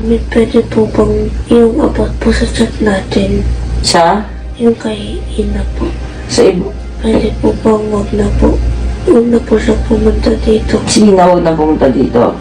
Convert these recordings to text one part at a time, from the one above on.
Mami, pwede po bang yung about po sa chat natin? Sa? Yung kay Ina po. Sa ibo? Pwede po bang wag na po? Huwag na po siya pumunta dito. Sige na, huwag na pumunta dito.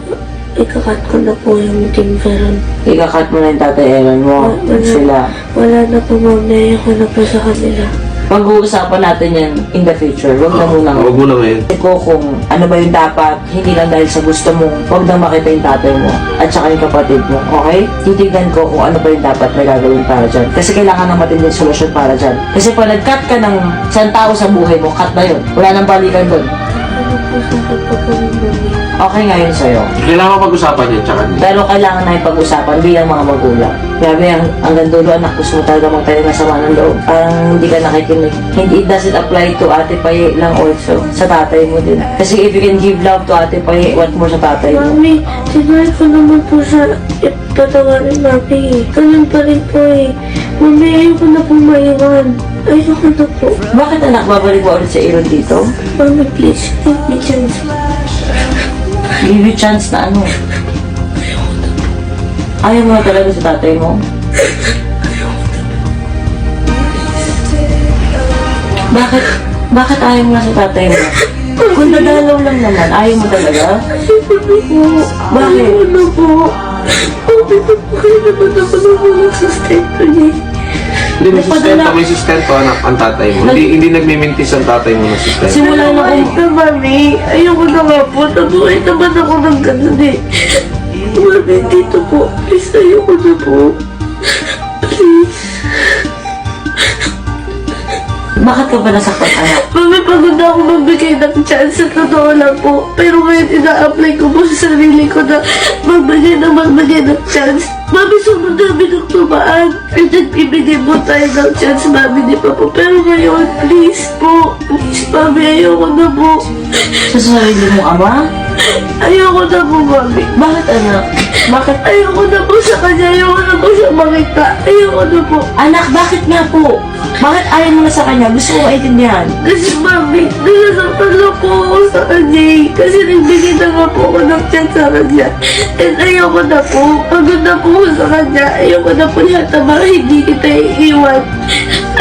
Ikakat ko na po yung Team Veron. Ikakat mo na yung tatay Aaron mo. Sila. Wala na po, Mami. Ayoko na po sa kanila. Pag-uusapan natin yan in the future. Huwag na muna. Huwag mo na ngayon. Ko kung ano ba yung dapat, hindi lang dahil sa gusto mo, huwag nang makita yung tatay mo at saka yung kapatid mo, okay? Titignan ko kung ano ba yung dapat na gagawin para dyan. Kasi kailangan ng matinding solusyon para dyan. Kasi pag nag-cut ka ng isang tao sa buhay mo, cut na yun. Wala nang balikan doon. Ano po sa kapag Mami? Okay nga yun sa'yo. Kailangan pag-usapan yan, tsaka niya. Pero kailangan na ipag-usapan bilang mga magulang. Grabe, hanggang dulo anak, gusto mo talaga magtayo ng sama ng loob. Parang hindi ka nakikinig. Hindi, it doesn't apply to Ate Paye lang also. Sa tatay mo din. Kasi if you can give love to Ate Paye, what more sa tatay mo? Mami, tinry ko naman po siya patawarin, Mami. Ganun pa rin po eh. Mami, ayoko na po maiwan. Ayoko na po. Bakit anak, babalik mo ulit sa Aaron dito? Mami, please, give me chance. Give you chance na ano? Ayaw mo na talaga sa tatay mo? Bakit? Bakit ayaw mo na sa tatay mo? Kung dadalaw lang naman, ayaw mo talaga? Bakit? Ayoko na po. Mami, kaya naman ako na po nagsustento niya. Hindi, may sustento, anak, ang tatay mo. Hindi nagmimintis ang tatay mo ng sustento. Simula na Ay, kung... na, Mami. Ayoko na nga po. Nabuhay naman ako ng ganun eh. Mami, dito po. Please, ayoko na po. Please. Bakit ka ba nasaktan, anak? Mami, pagod na ako magbigay ng chance. Sa totoo lang po. Pero ngayon, ina-apply ko po sa sarili ko na magbigay ng chance. Mami, sobrang dami ng tumaan. And then, ibigay mo tayo ng chance, Mami, di pa po. Pero ngayon, please po. Please, Mami, ayoko na po. Sa sarili mong ama? Ayoko na po, Mami. Bakit, anak? Bakit? Ayoko na po sa kanya. Ayoko na po siya makita. Ayoko na po. Anak, bakit nga po? Bakit ayaw mo na sa kanya? Gusto ko maintindihan. Kasi, Mami, nasasaktan lang po ako sa kanya eh. Kasi nagbigay na nga po ako ng chance sa kanya. And ayoko na po. Pagod na po ako sa kanya. Ayoko na po siya tama. Hindi kita iiwan.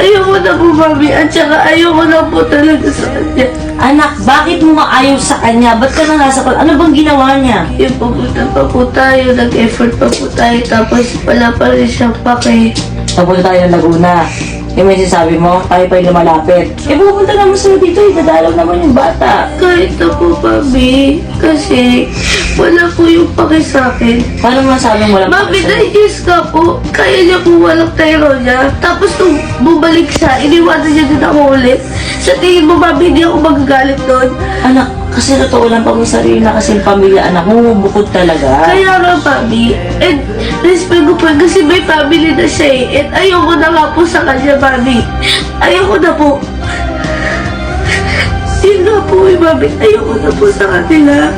Ayoko na po, Mami. At saka ayoko na po talaga sa kanya. Anak, bakit mo maayaw sa kanya? Ba't ka nangasakal? Ano bang ginawa niya? Yung pupunta pa po tayo. Nag-effort pa po tayo. Tapos wala pa rin siyang pake. Napunta tayo ng Laguna. Yung may sinasabi mo, tayo pa yung lumalapit. Eh, pupunta naman sila dito, idadalaw naman yung bata. Kahit na po, Mami. Kasi wala po yung pake sa akin. Paano mo nasabing walang Mami, pakisal? na-yes ka po. Kaya niya po walang tayro niya. Tapos nung bumalik siya, iniwanan niya din ako ulit. Sa tingin mo, Mami, hindi ako magagalit doon. Anak, kasi totoo lang pag may sarili na kasing pamilya, anak mo, bukod talaga. Kaya nga, Mami. And respect ko po kasi may family na siya eh. And ayoko na nga po sa kanya, Mami. Ayoko na po. Yun nga po eh, Mami. Ayoko na po sa kanila.